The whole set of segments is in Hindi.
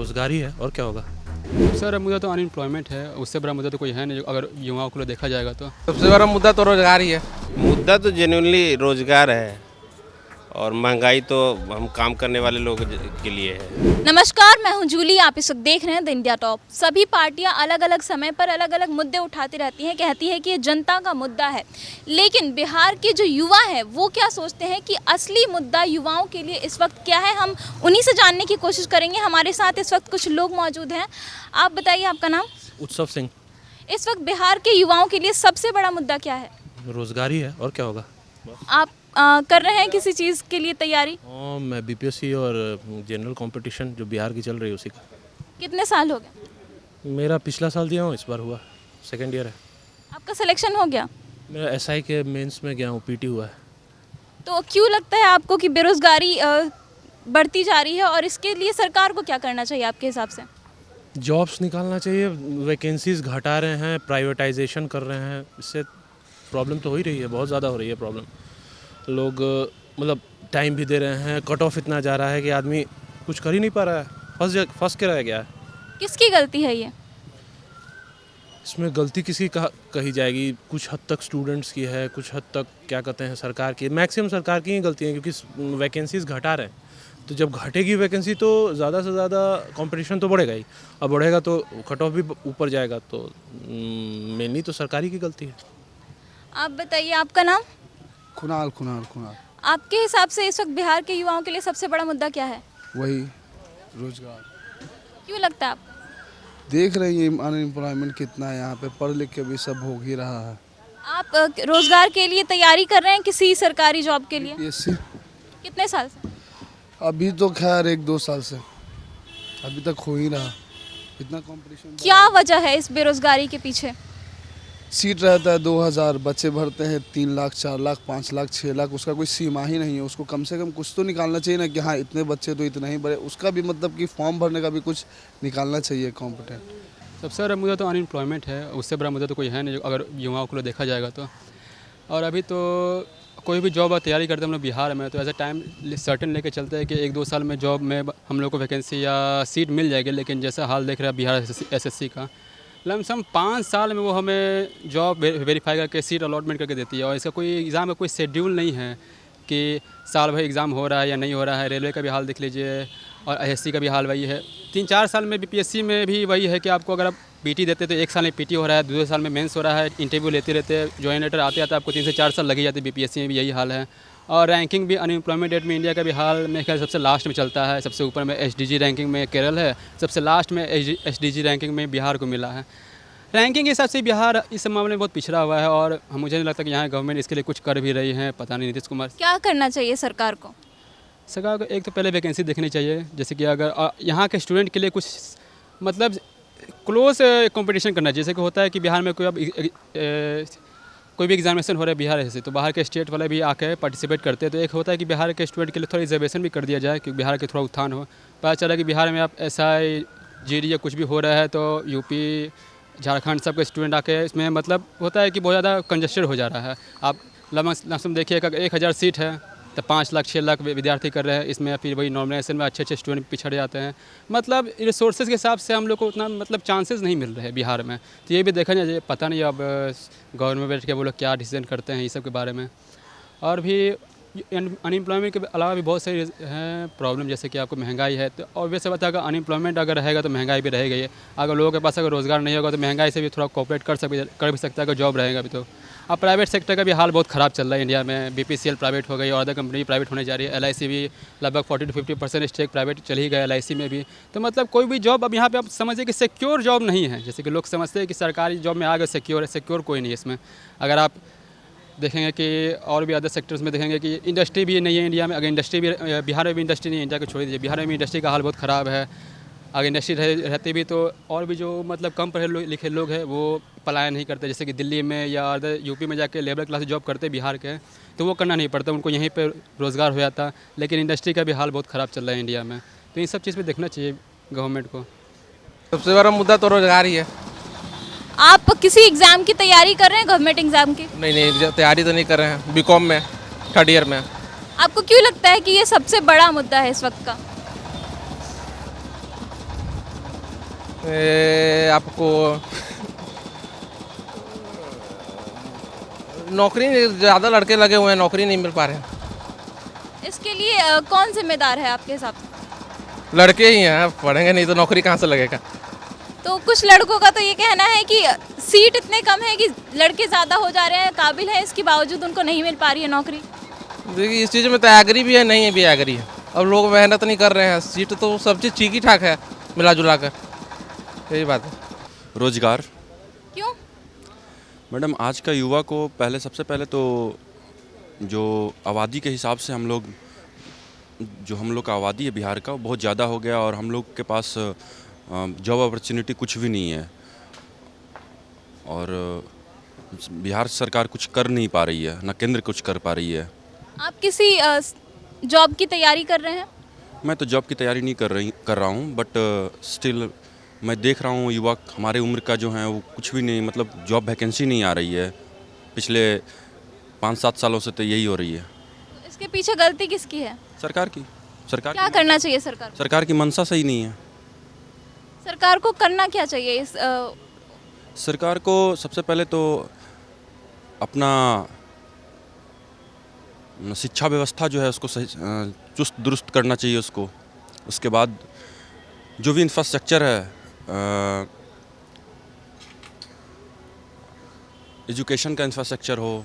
रोज़गार ही है और क्या होगा। सर मुद्दा तो अनएम्प्लॉयमेंट है, उससे बड़ा मुद्दा तो कोई है नहीं अगर युवाओं को देखा जाएगा तो। सबसे बड़ा मुद्दा तो रोजगार ही है। मुद्दा तो जेन्युइनली रोजगार है और महंगाई तो हम काम करने वाले लोगों के लिए है। नमस्कार, मैं हूं जूली। आप इस वक्त देख रहे हैं द इंडिया टॉप। सभी पार्टियां अलग अलग समय पर अलग अलग मुद्दे उठाती रहती हैं, कहती है कि ये जनता का मुद्दा है। लेकिन बिहार के जो युवा हैं वो क्या सोचते हैं कि असली मुद्दा युवाओं के लिए इस वक्त क्या है, हम उन्हीं से जानने की कोशिश करेंगे। हमारे साथ इस वक्त कुछ लोग मौजूद हैं। आप बताइए, आपका नाम? उत्सव सिंह। इस वक्त बिहार के युवाओं के लिए सबसे बड़ा मुद्दा क्या है? रोज़गार ही है और क्या होगा। आप कर रहे हैं किसी चीज़ के लिए तैयारी? मैं बीपीएससी और जनरल कंपटीशन जो बिहार की चल रही है उसी का। कितने साल हो गए? मेरा पिछला साल दिया हूँ, इस बार हुआ, सेकेंड ईयर है। आपका सिलेक्शन हो गया? मेरा एसआई के मेंस में गया हूँ, पीटी हुआ है। तो क्यों लगता है आपको कि बेरोजगारी बढ़ती जा रही है और इसके लिए सरकार को क्या करना चाहिए आपके हिसाब से? जॉब्स निकालना चाहिए, वैकेंसीज घटा रहे हैं, प्राइवेटाइजेशन कर रहे हैं, इससे प्रॉब्लम तो हो ही रही है, बहुत ज़्यादा हो रही है प्रॉब्लम। लोग मतलब टाइम भी दे रहे हैं, कट ऑफ इतना जा रहा है कि आदमी कुछ कर ही नहीं पा रहा है, फंस के रह गया है। किसकी गलती है ये? इसमें गलती किसी का कही जाएगी, कुछ हद तक स्टूडेंट्स की है, कुछ हद तक क्या कहते हैं सरकार की, मैक्सिमम सरकार की ही गलती है, क्योंकि वैकेंसीज घटा रहे हैं। तो जब घटेगी वैकेंसी तो ज़्यादा से ज़्यादा कंपटीशन तो बढ़ेगा ही, और बढ़ेगा तो कट ऑफ भी ऊपर जाएगा, तो मेनली तो सरकारी की गलती है। आप बताइए, आपका नाम? कुणाल। आपके हिसाब से इस वक्त बिहार के युवाओं के लिए सबसे बड़ा मुद्दा क्या है? वही रोजगार। क्यों लगता है आपको? देख रही हैं अनएम्प्लॉयमेंट कितना है यहाँ पे, पढ़ लिख के भी सब हो ही रहा है। आप रोजगार के लिए तैयारी कर रहे हैं किसी सरकारी जॉब के लिए? बीपीएससी कितने साल से? अभी तो खैर 1-2 साल से, अभी तक हो ही रहा। इतना कंपटीशन। क्या वजह है इस बेरोजगारी के पीछे? सीट रहता है 2000, बच्चे भरते हैं 3 लाख, 4 लाख, 5 लाख, 6 लाख, उसका कोई सीमा ही नहीं है। उसको कम से कम कुछ तो निकालना चाहिए ना कि हाँ इतने बच्चे तो इतना ही भरे, उसका भी मतलब कि फॉर्म भरने का भी कुछ निकालना चाहिए कॉम्पिटेंट। सबसे बड़ा मुद्दा तो अनएम्प्लॉयमेंट है, उससे बड़ा मुद्दा तो कोई है नहीं अगर युवाओं को देखा जाएगा तो। और अभी तो कोई भी जॉब तैयारी करते हैं हम लोग बिहार में, तो ऐसा टाइम सर्टेन लेके चलते हैं कि 1-2 साल में जॉब में हम लोग को वैकेंसी या सीट मिल जाएगी। लेकिन जैसा हाल देख रहा है बिहार एसएससी का, लमसम 5 साल में वो हमें जॉब वेरीफाई करके सीट अलॉटमेंट करके देती है। और इसका कोई एग्ज़ाम का कोई शेड्यूल नहीं है कि साल भर एग्ज़ाम हो रहा है या नहीं हो रहा है। रेलवे का भी हाल देख लीजिए और एसएससी का भी हाल वही है। 3-4 साल में बीपीएससी में भी वही है कि आपको अगर आप पीटी देते तो 1 साल में पीटी हो रहा है, 2 साल में मेंस हो रहा है, इंटरव्यू लेते रहते, ज्वाइन लेटर आते आते आपको 3 से 4 साल लग ही जाते। बीपीएससी में भी यही हाल है। और रैंकिंग भी अनएम्प्लॉयमेंट रेट में इंडिया का भी हाल मेरे ख्याल सबसे लास्ट में चलता है। सबसे ऊपर में एसडीजी रैंकिंग में केरल है, सबसे लास्ट में एसडीजी रैंकिंग में बिहार को मिला है। रैंकिंग के हिसाब से बिहार इस मामले में बहुत पिछड़ा हुआ है और मुझे नहीं लगता कि यहाँ गवर्नमेंट इसके लिए कुछ कर भी रही है। पता नहीं नीतीश कुमार क्या करना चाहिए सरकार को? सरकार को एक तो पहले वैकेंसी देखनी चाहिए, जैसे कि अगर यहाँ के स्टूडेंट के लिए कुछ मतलब क्लोज कंपटीशन करना चाहिए। जैसे कि होता है कि बिहार में कोई भी एग्जामिनेशन हो रहा है बिहार से, तो बाहर के स्टेट वाले भी आके पार्टिसिपेट करते हैं। तो एक होता है कि बिहार के स्टूडेंट के लिए थोड़ा रिजर्वेशन भी कर दिया जाए कि बिहार के थोड़ा उत्थान हो। पता चला कि बिहार में आप SI GD या कुछ भी हो रहा है तो यूपी झारखंड सब के स्टूडेंट आके इसमें मतलब होता है कि बहुत ज़्यादा कंजस्टेड हो जा रहा है। आप लमसम देखिए, अगर 1000 सीट है तो 5 लाख 6 लाख विद्यार्थी कर रहे हैं इसमें, फिर वही नॉमिनेशन में अच्छे स्टूडेंट पिछड़ जाते हैं। मतलब रिसोर्सेज के हिसाब से हम लोग को उतना मतलब चांसेस नहीं मिल रहे हैं बिहार में। तो ये भी देखा चाहिए। पता नहीं अब गवर्नमेंट बैठ के वो लोग क्या डिसीजन करते हैं इस सब के बारे में। और भी अनएम्प्लॉयमेंट के अलावा भी बहुत सारी हैं प्रॉब्लम, जैसे कि आपको महंगाई है। तो ऑब्वियस बात है, अगर अनएम्प्लॉयमेंट अगर रहेगा तो महंगाई भी रहेगी ही। अगर लोगों के पास अगर रोज़गार नहीं होगा तो महंगाई से भी थोड़ा कोऑपरेट कर भी सकता है अगर जॉब रहेगा भी तो। अब प्राइवेट सेक्टर का भी हाल बहुत ख़राब चल रहा है इंडिया में। BPCL प्राइवेट हो गई और अदर कंपनी प्राइवेट होने जा रही है। LIC भी लगभग 40 से 50% स्टेक प्राइवेट चल ही गया LIC में भी। तो मतलब कोई भी जॉब अब यहाँ पे आप समझिए कि सिक्योर जॉब नहीं है। जैसे कि लोग समझते हैं कि सरकारी जॉब में आ गए सिक्योर है, सिक्योर कोई नहीं है इसमें। अगर आप देखेंगे कि और भी अदर सेक्टर्स में देखेंगे कि इंडस्ट्री भी नहीं है इंडिया में। अगर इंडस्ट्री भी बिहार में भी इंडस्ट्री नहीं है, इंडिया को छोड़ दीजिए, बिहार में भी इंडस्ट्री का हाल बहुत ख़राब है। अगर इंडस्ट्री रहती भी तो और भी जो मतलब कम पढ़े लिखे लोग हैं वो पलायन नहीं करते। जैसे कि दिल्ली में या अदर यूपी में जाके लेबर क्लास जॉब करते बिहार के, तो वो करना नहीं पड़ता, उनको यहीं पे रोज़गार हो जाता। लेकिन इंडस्ट्री का भी हाल बहुत ख़राब चल रहा है इंडिया में। तो इन सब चीज़ पे देखना चाहिए गवर्नमेंट को। सबसे बड़ा मुद्दा तो रोजगार ही है। आप किसी एग्ज़ाम की तैयारी कर रहे हैं, गवर्नमेंट एग्ज़ाम की? नहीं, तैयारी तो नहीं कर रहे हैं। BCom में 3rd ईयर में। आपको क्यों लगता है कि ये सबसे बड़ा मुद्दा है इस वक्त का? आपको नौकरी ज़्यादा लड़के लगे हुए हैं, नौकरी नहीं मिल पा रहे हैं। इसके लिए कौन जिम्मेदार है आपके हिसाब से? लड़के ही हैं, पढ़ेंगे नहीं तो नौकरी कहाँ से लगेगा। तो कुछ लड़कों का तो ये कहना है कि सीट इतने कम है कि लड़के ज़्यादा हो जा रहे हैं, काबिल हैं, इसके बावजूद उनको नहीं मिल पा रही है नौकरी। देखिए इस चीज़ में तो एग्री भी है, नहीं है भी एग्री है। अब लोग मेहनत नहीं कर रहे हैं, सीट तो सब चीज़ ठीक ही ठाक है मिला जुला कर, यही बात है। रोजगार। क्यों? मैडम आज का युवा को सबसे पहले तो जो आबादी के हिसाब से हम लोग का आबादी है बिहार का, वो बहुत ज़्यादा हो गया और हम लोग के पास जॉब अपॉर्चुनिटी कुछ भी नहीं है और बिहार सरकार कुछ कर नहीं पा रही है, ना केंद्र कुछ कर पा रही है। आप किसी जॉब की तैयारी कर रहे हैं? मैं तो जॉब की तैयारी नहीं कर रहा हूँ, बट स्टिल मैं देख रहा हूँ युवा हमारे उम्र का जो है वो कुछ भी नहीं, मतलब जॉब वैकेंसी नहीं आ रही है। पिछले 5-7 सालों से तो यही हो रही है। तो इसके पीछे गलती किसकी है? सरकार की। क्या करना चाहिए सरकार को? सरकार की मंशा सही नहीं है। सरकार को करना क्या चाहिए इस सरकार को सबसे पहले तो अपना शिक्षा व्यवस्था जो है उसको सही चुस्त दुरुस्त करना चाहिए उसको। उसके बाद जो भी इंफ्रास्ट्रक्चर है, एजुकेशन का इंफ्रास्ट्रक्चर हो,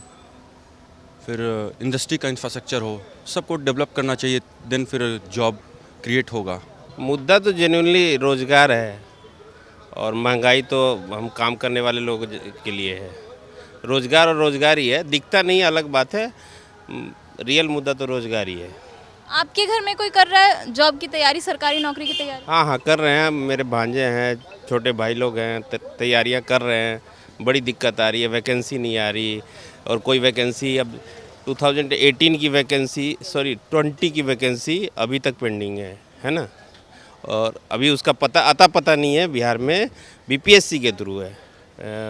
फिर इंडस्ट्री का इंफ्रास्ट्रक्चर हो, सबको डेवलप करना चाहिए, देन फिर जॉब क्रिएट होगा। मुद्दा तो जेन्युइनली रोज़गार है और महंगाई तो हम काम करने वाले लोगों के लिए है। रोज़गार और रोज़गार ही है, दिखता नहीं अलग बात है, रियल मुद्दा तो रोज़गार ही है। आपके घर में कोई कर रहा है जॉब की तैयारी, सरकारी नौकरी की तैयारी? हाँ कर रहे हैं, मेरे भांजे हैं, छोटे भाई लोग हैं, तैयारियां कर रहे हैं। बड़ी दिक्कत आ रही है, वैकेंसी नहीं आ रही और कोई वैकेंसी अब 2018 की वैकेंसी 20 की वैकेंसी अभी तक पेंडिंग है ना। और अभी उसका पता नहीं है बिहार में, बीपीएससी के थ्रू है,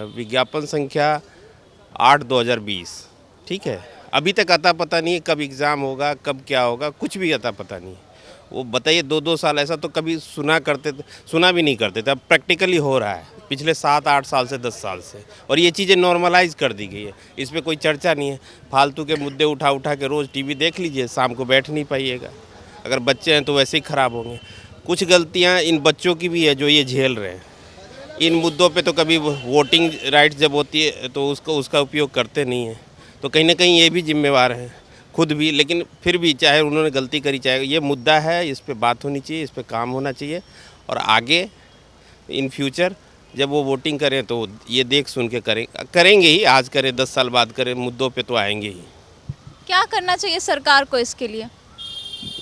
विज्ञापन संख्या 8/2020, ठीक है। अभी तक पता नहीं है कब एग्ज़ाम होगा, कब क्या होगा, कुछ भी पता नहीं। वो बताइए 2-2 साल ऐसा तो कभी सुना भी नहीं करते थे, अब प्रैक्टिकली हो रहा है पिछले 7-8 साल से, 10 साल से। और ये चीज़ें नॉर्मलाइज कर दी गई है, इस पर कोई चर्चा नहीं है। फालतू के मुद्दे उठा के रोज़ टीवी देख लीजिए, शाम को बैठ नहीं पाइएगा। अगर बच्चे हैं तो वैसे ही ख़राब होंगे। कुछ गलतियाँ इन बच्चों की भी है जो ये झेल रहे हैं। इन मुद्दों पे तो कभी वोटिंग राइट जब होती है तो उसका उपयोग करते नहीं हैं, तो कहीं ना कहीं ये भी जिम्मेवार हैं खुद भी। लेकिन फिर भी चाहे उन्होंने गलती करी, चाहे ये मुद्दा है, इस पे बात होनी चाहिए, इस पे काम होना चाहिए। और आगे इन फ्यूचर जब वो वोटिंग करें तो ये देख सुन के करेंगे ही। आज करें 10 साल बाद करें, मुद्दों पे तो आएंगे ही। क्या करना चाहिए सरकार को इसके लिए?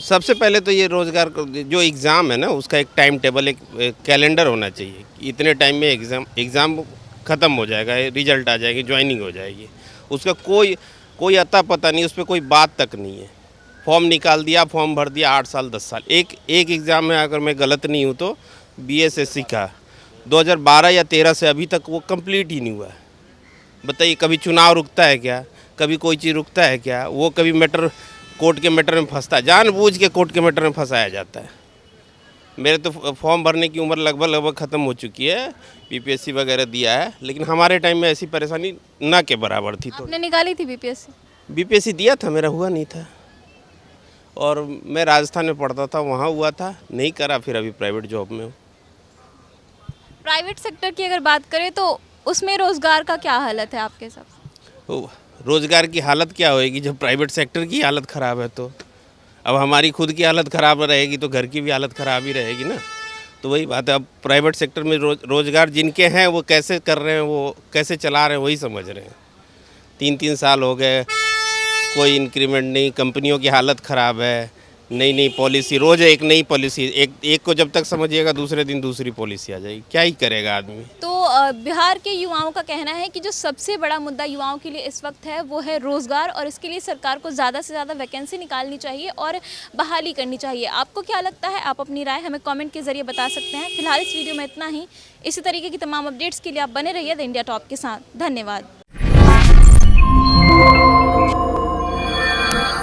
सबसे पहले तो ये रोज़गार जो एग्ज़ाम है ना, उसका एक टाइम टेबल, एक कैलेंडर होना चाहिए। इतने टाइम में एग्ज़ाम ख़त्म हो जाएगा, रिजल्ट आ जाएगी, ज्वाइनिंग हो जाएगी। उसका कोई अता पता नहीं, उस पर कोई बात तक नहीं है। फॉर्म निकाल दिया, फॉर्म भर दिया, 8 साल 10 साल। एक एग्ज़ाम में अगर मैं गलत नहीं हूँ तो बीएसएससी का 2012 या 13 से अभी तक वो कंप्लीट ही नहीं हुआ है। बताइए, कभी चुनाव रुकता है क्या? कभी कोई चीज़ रुकता है क्या? वो कभी मैटर कोर्ट के मैटर में फंसता है, जानबूझ के कोर्ट के मैटर में फंसाया जाता है। मेरे तो फॉर्म भरने की उम्र लगभग ख़त्म हो चुकी है, बीपीएससी वगैरह दिया है, लेकिन हमारे टाइम में ऐसी परेशानी ना के बराबर थी। तो आपने निकाली थी बीपीएससी? बीपीएससी दिया था, मेरा हुआ नहीं था। और मैं राजस्थान में पढ़ता था, वहाँ हुआ था, नहीं करा, फिर अभी प्राइवेट जॉब में हूँ। प्राइवेट सेक्टर की अगर बात करें तो उसमें रोज़गार का क्या हालत है आपके हिसाब से? रोज़गार की हालत क्या होएगी जब प्राइवेट सेक्टर की हालत ख़राब है? तो अब हमारी खुद की हालत ख़राब रहेगी तो घर की भी हालत ख़राब ही रहेगी ना। तो वही बात है, अब प्राइवेट सेक्टर में रोज़गार जिनके हैं वो कैसे कर रहे हैं, वो कैसे चला रहे हैं, वही समझ रहे हैं। 3-3 साल हो गए, कोई इंक्रीमेंट नहीं, कंपनियों की हालत ख़राब है, नई पॉलिसी, रोज़ एक नई पॉलिसी, एक को जब तक समझिएगा दूसरे दिन दूसरी पॉलिसी आ जाएगी। क्या ही करेगा आदमी। तो बिहार के युवाओं का कहना है कि जो सबसे बड़ा मुद्दा युवाओं के लिए इस वक्त है वो है रोज़गार, और इसके लिए सरकार को ज़्यादा से ज़्यादा वैकेंसी निकालनी चाहिए और बहाली करनी चाहिए। आपको क्या लगता है? आप अपनी राय हमें कमेंट के ज़रिए बता सकते हैं। फिलहाल इस वीडियो में इतना ही। इसी तरीके की तमाम अपडेट्स के लिए आप बने रहिए द इंडिया टॉप के साथ। धन्यवाद।